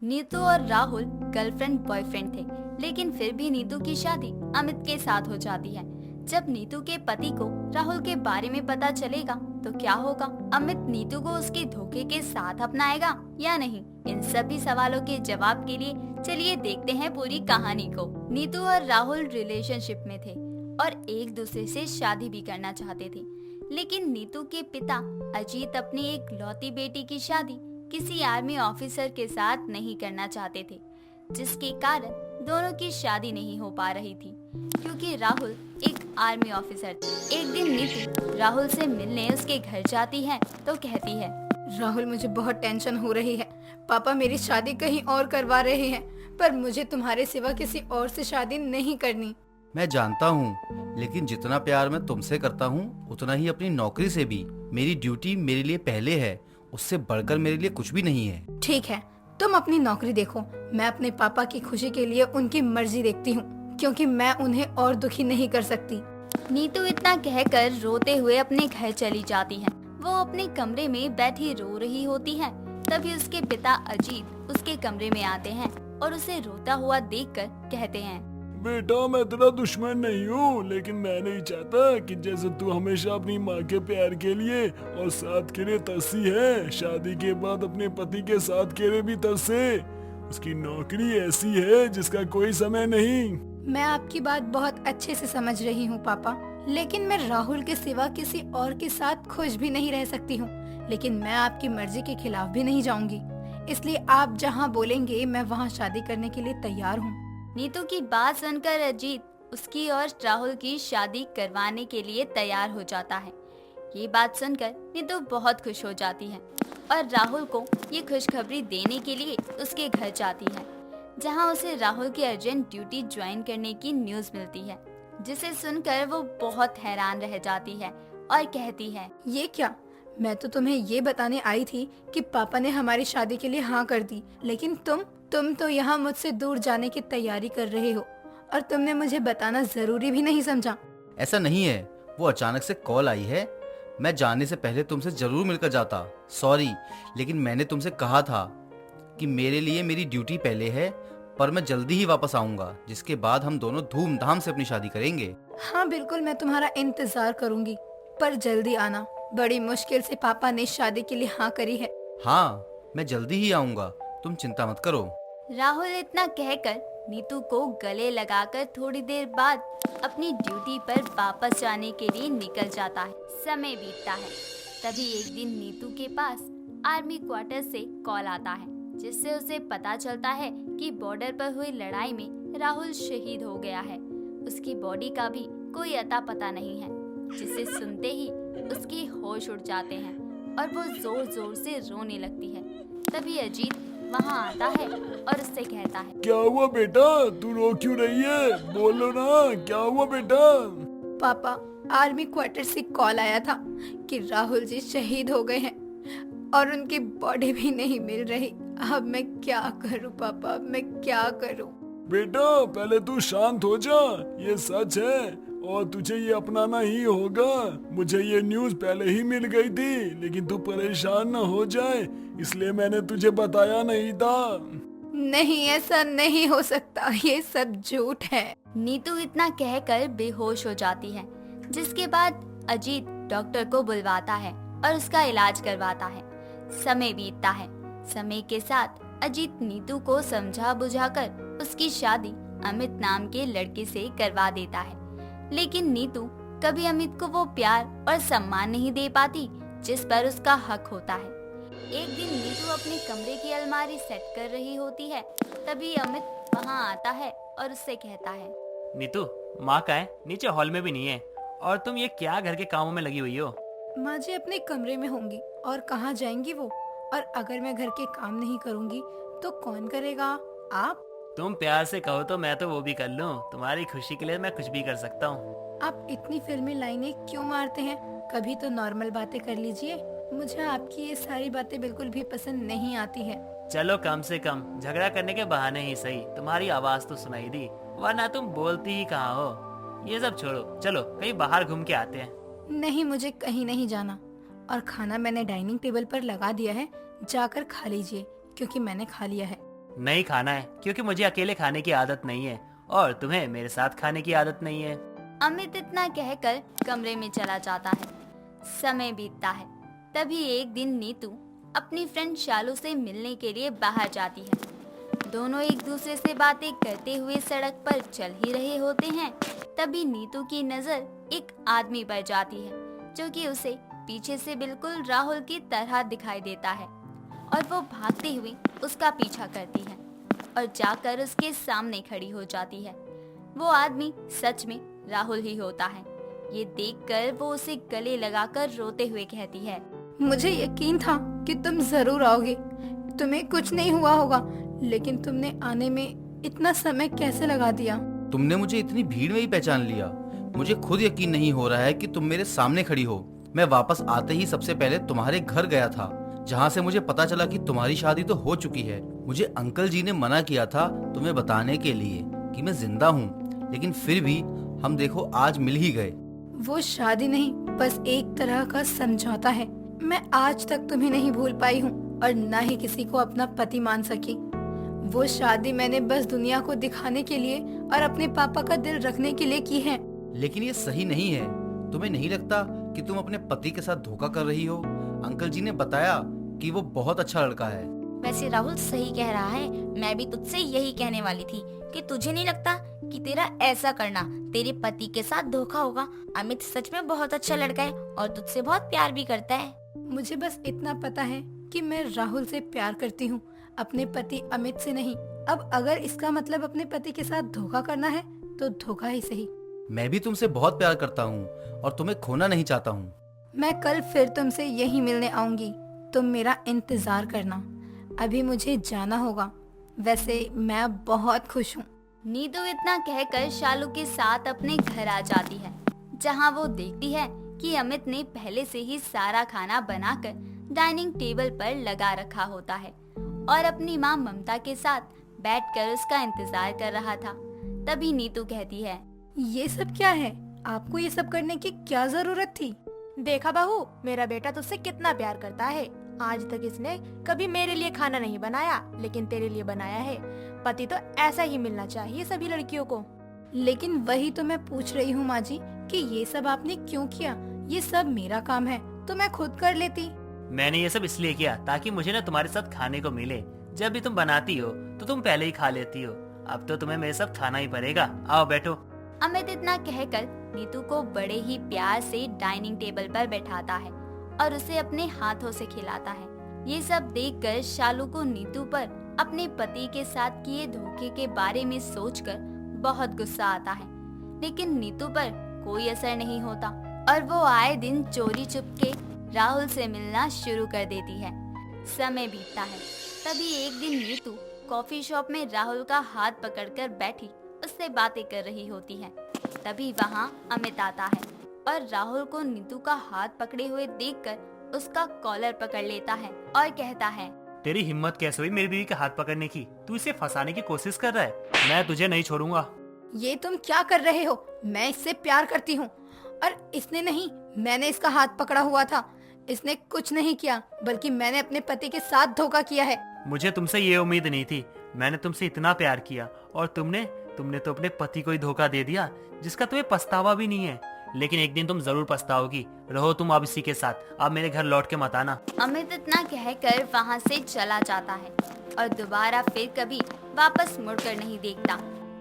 नीतू और Rahul girlfriend boyfriend थे, लेकिन फिर भी नीतू की शादी अमित के साथ हो जाती है। जब नीतू के पति को राहुल के बारे में पता चलेगा तो क्या होगा? अमित नीतू को उसके धोखे के साथ अपनाएगा या नहीं? इन सभी सवालों के जवाब के लिए चलिए देखते हैं पूरी कहानी को। नीतू और राहुल रिलेशनशिप में थे और एक दूसरे से शादी भी करना चाहते थे, लेकिन नीतू के पिता अजीत अपनी एक लौती बेटी की शादी किसी आर्मी ऑफिसर के साथ नहीं करना चाहते थे, जिसके कारण दोनों की शादी नहीं हो पा रही थी, क्योंकि राहुल एक आर्मी ऑफिसर था। एक दिन नीतू राहुल से मिलने उसके घर जाती है तो कहती है, राहुल, मुझे बहुत टेंशन हो रही है। पापा मेरी शादी कहीं और करवा रहे हैं, पर मुझे तुम्हारे सिवा किसी और से शादी नहीं करनी। मैं जानता हूँ, लेकिन जितना प्यार मैं तुमसे करता हूँ उतना ही अपनी नौकरी से भी। मेरी ड्यूटी मेरे लिए पहले है, उससे बढ़कर मेरे लिए कुछ भी नहीं है। ठीक है, तुम अपनी नौकरी देखो। मैं अपने पापा की खुशी के लिए उनकी मर्जी देखती हूँ, क्योंकि मैं उन्हें और दुखी नहीं कर सकती। नीतू इतना कहकर रोते हुए अपने घर चली जाती है। वो अपने कमरे में बैठी रो रही होती है। तभी उसके पिता अजीत उसके कमरे में आते हैं और उसे रोता हुआ देखकर कहते हैं, बेटा, मैं तेरा दुश्मन नहीं हूँ, लेकिन मैं नहीं चाहता कि जैसे तू हमेशा अपनी माँ के प्यार के लिए और साथ के लिए तरसी है, शादी के बाद अपने पति के साथ के लिए भी तरसे। उसकी नौकरी ऐसी है जिसका कोई समय नहीं। मैं आपकी बात बहुत अच्छे से समझ रही हूँ पापा, लेकिन मैं राहुल के सिवा किसी और के साथ खुश भी नहीं रह सकती हूँ। लेकिन मैं आपकी मर्जी के खिलाफ भी नहीं जाऊंगी, इसलिए आप जहाँ बोलेंगे मैं वहाँ शादी करने के लिए तैयार हूँ। नीतू की बात सुनकर अजीत उसकी और राहुल की शादी करवाने के लिए तैयार हो जाता है। ये बात सुनकर नीतू बहुत खुश हो जाती है और राहुल को ये खुशखबरी देने के लिए उसके घर जाती है, जहां उसे राहुल की अर्जेंट ड्यूटी ज्वाइन करने की न्यूज मिलती है, जिसे सुनकर वो बहुत हैरान रह जाती है और कहती है, ये क्या? मैं तो तुम्हें ये बताने आई थी कि पापा ने हमारी शादी के लिए हाँ कर दी, लेकिन तुम तो यहाँ मुझसे दूर जाने की तैयारी कर रहे हो और तुमने मुझे बताना जरूरी भी नहीं समझा। ऐसा नहीं है, वो अचानक से कॉल आई है। मैं जाने से पहले तुमसे जरूर मिलकर जाता। सॉरी, लेकिन मैंने तुमसे कहा था कि मेरे लिए मेरी ड्यूटी पहले है, पर मैं जल्दी ही वापस आऊंगा, जिसके बाद हम दोनों धूमधाम से अपनी शादी करेंगे। हाँ बिल्कुल, मैं तुम्हारा इंतजार करूंगी, पर जल्दी आना। बड़ी मुश्किल से पापा ने शादी के लिए हाँ करी है। हाँ, मैं जल्दी ही आऊंगा, तुम चिंता मत करो। राहुल इतना कहकर नीतू को गले लगाकर थोड़ी देर बाद अपनी ड्यूटी पर वापस जाने के लिए निकल जाता है। समय बीतता है। तभी एक दिन नीतू के पास आर्मी क्वार्टर से कॉल आता है, जिससे उसे पता चलता है कि बॉर्डर पर हुई लड़ाई में राहुल शहीद हो गया है। उसकी बॉडी का भी कोई अता पता नहीं है, जिसे सुनते ही उसकी होश उड़ जाते हैं और वो जोर जोर से रोने लगती है। तभी अजीत वहाँ आता है और उससे कहता है, क्या हुआ बेटा, तू रो क्यों रही है? बोलो ना, क्या हुआ बेटा? पापा, आर्मी क्वार्टर से कॉल आया था कि राहुल जी शहीद हो गए हैं और उनकी बॉडी भी नहीं मिल रही। अब मैं क्या करूं पापा, अब मैं क्या करूं? बेटा, पहले तू शांत हो जा। ये सच है और तुझे ये अपनाना ही होगा। मुझे ये न्यूज़ पहले ही मिल गई थी, लेकिन तू परेशान न हो जाए, इसलिए मैंने तुझे बताया नहीं था। नहीं, ऐसा नहीं हो सकता, ये सब झूठ है। नीतू इतना कहकर बेहोश हो जाती है, जिसके बाद अजीत डॉक्टर को बुलवाता है और उसका इलाज करवाता है। समय बीतता है। समय के साथ अजीत नीतू को समझा बुझाकर उसकी शादी अमित नाम के लड़के से करवा देता है, लेकिन नीतू कभी अमित को वो प्यार और सम्मान नहीं दे पाती जिस पर उसका हक होता है। एक दिन नीतू अपने कमरे की अलमारी सेट कर रही होती है। तभी अमित वहाँ आता है और उससे कहता है, नीतू, माँ कहाँ है? नीचे हॉल में भी नहीं है। और तुम ये क्या घर के कामों में लगी हुई हो? माँ जी अपने कमरे में होंगी, और कहाँ जाएंगी वो? और अगर मैं घर के काम नहीं करूँगी तो कौन करेगा? आप? तुम प्यार से कहो तो मैं तो वो भी कर लूँ। तुम्हारी खुशी के लिए मैं कुछ भी कर सकता हूँ। आप इतनी फिल्मी लाइनें क्यों मारते हैं? कभी तो नॉर्मल बातें कर लीजिए। मुझे आपकी ये सारी बातें बिल्कुल भी पसंद नहीं आती है। चलो, कम से कम झगड़ा करने के बहाने ही सही तुम्हारी आवाज तो सुनाई दी, वरना तुम बोलती ही कहाँ हो। ये सब छोड़ो, चलो कहीं बाहर घूम के आते हैं। नहीं, मुझे कहीं नहीं जाना। और खाना मैंने डाइनिंग टेबल पर लगा दिया है, जाकर खा लीजिए, क्योंकि मैंने खा लिया है। नहीं खाना है, क्योंकि मुझे अकेले खाने की आदत नहीं है और तुम्हें मेरे साथ खाने की आदत नहीं है। अमित इतना कहकर कमरे में चला जाता है। समय बीतता है। तभी एक दिन नीतू अपनी फ्रेंड शालू से मिलने के लिए बाहर जाती है। दोनों एक दूसरे से बातें करते हुए सड़क पर चल ही रहे होते हैं। तभी नीतू की नजर एक आदमी पर जाती है जो कि उसे पीछे से बिल्कुल राहुल की तरह दिखाई देता है और वो भागते हुए उसका पीछा करती है और जाकर उसके सामने खड़ी हो जाती है। वो आदमी सच में राहुल ही होता है। ये देखकर वो उसे गले लगाकर रोते हुए कहती है, मुझे यकीन था कि तुम जरूर आओगे। तुम्हें कुछ नहीं हुआ होगा, लेकिन तुमने आने में इतना समय कैसे लगा दिया? तुमने मुझे इतनी भीड़ में ही पहचान लिया। मुझे खुद यकीन नहीं हो रहा है कि तुम मेरे सामने खड़ी हो। मैं वापस आते ही सबसे पहले तुम्हारे घर गया था, जहाँ से मुझे पता चला कि तुम्हारी शादी तो हो चुकी है। मुझे अंकल जी ने मना किया था तुम्हें बताने के लिए कि मैं जिंदा हूँ, लेकिन फिर भी हम देखो आज मिल ही गए। वो शादी नहीं, बस एक तरह का समझौता है। मैं आज तक तुम्हें नहीं भूल पाई हूँ और न ही किसी को अपना पति मान सकी। वो शादी मैंने बस दुनिया को दिखाने के लिए और अपने पापा का दिल रखने के लिए की है। लेकिन ये सही नहीं है। तुम्हें नहीं लगता कि तुम अपने पति के साथ धोखा कर रही हो? अंकल जी ने बताया कि वो बहुत अच्छा लड़का है। वैसे राहुल सही कह रहा है। मैं भी तुझसे यही कहने वाली थी कि तुझे नहीं लगता कि तेरा ऐसा करना तेरे पति के साथ धोखा होगा? अमित सच में बहुत अच्छा लड़का है और तुझसे बहुत प्यार भी करता है। मुझे बस इतना पता है कि मैं राहुल से प्यार करती हूँ, अपने पति अमित से नहीं। अब अगर इसका मतलब अपने पति के साथ धोखा करना है तो धोखा ही सही। मैं भी तुमसे बहुत प्यार करता हूँ और तुम्हें खोना नहीं चाहता हूँ। मैं कल फिर तुमसे यही मिलने आऊंगी। तुम मेरा इंतजार करना। अभी मुझे जाना होगा। वैसे मैं अब बहुत खुश हूँ। नीतू इतना कहकर शालू के साथ अपने घर आ जाती है, जहाँ वो देखती है कि अमित ने पहले से ही सारा खाना बनाकर डाइनिंग टेबल पर लगा रखा होता है और अपनी माँ ममता के साथ बैठकर उसका इंतजार कर रहा था। तभी नीतू कहती है, ये सब क्या है? आपको ये सब करने की क्या जरूरत थी? देखा बहू, मेरा बेटा तुझसे कितना प्यार करता है। आज तक इसने कभी मेरे लिए खाना नहीं बनाया, लेकिन तेरे लिए बनाया है। पति तो ऐसा ही मिलना चाहिए सभी लड़कियों को। लेकिन वही तो मैं पूछ रही हूँ माँ जी कि ये सब आपने क्यों किया? ये सब मेरा काम है तो मैं खुद कर लेती। मैंने ये सब इसलिए किया ताकि मुझे ना तुम्हारे साथ खाने को मिले। जब भी तुम बनाती हो तो तुम पहले ही खा लेती हो। अब तो तुम्हें मेरे साथ खाना ही पड़ेगा। आओ बैठो। अमित इतना कहकर नीतू को बड़े ही प्यार से डाइनिंग टेबल पर बैठाता है और उसे अपने हाथों से खिलाता है। ये सब देखकर शालू को नीतू पर अपने पति के साथ किए धोखे के बारे में सोचकर बहुत गुस्सा आता है, लेकिन नीतू पर कोई असर नहीं होता और वो आए दिन चोरी चुपके राहुल से मिलना शुरू कर देती है। समय बीतता है। तभी एक दिन नीतू कॉफी शॉप में राहुल का हाथ पकड़कर बैठी उससे बातें कर रही होती है। तभी वहाँ अमित आता है और राहुल को नीतू का हाथ पकड़े हुए देखकर उसका कॉलर पकड़ लेता है और कहता है, तेरी हिम्मत कैसे हुई मेरी बीवी का हाथ पकड़ने की? तू इसे फंसाने की कोशिश कर रहा है। मैं तुझे नहीं छोड़ूंगा। ये तुम क्या कर रहे हो? मैं इससे प्यार करती हूँ और इसने नहीं, मैंने इसका हाथ पकड़ा हुआ था। इसने कुछ नहीं किया, बल्कि मैंने अपने पति के साथ धोखा किया है। मुझे तुमसे ये उम्मीद नहीं थी। मैंने तुमसे इतना प्यार किया और तुमने तो अपने पति को ही धोखा दे दिया, जिसका तुम्हें पछतावा भी नहीं है। लेकिन एक दिन तुम जरूर पछताओगी। रहो तुम अब इसी के साथ। अब मेरे घर लौट के मत आना। अमित इतना कहकर वहाँ से चला जाता है और दोबारा फिर कभी वापस मुड़कर नहीं देखता।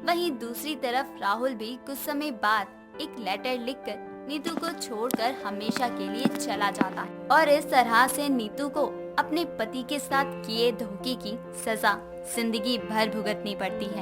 वहीं दूसरी तरफ राहुल भी कुछ समय बाद एक लेटर लिखकर नीतू को छोड़कर हमेशा के लिए चला जाता है और इस तरह से नीतू को अपने पति के साथ किए धोखे की सजा जिंदगी भर भुगतनी पड़ती है।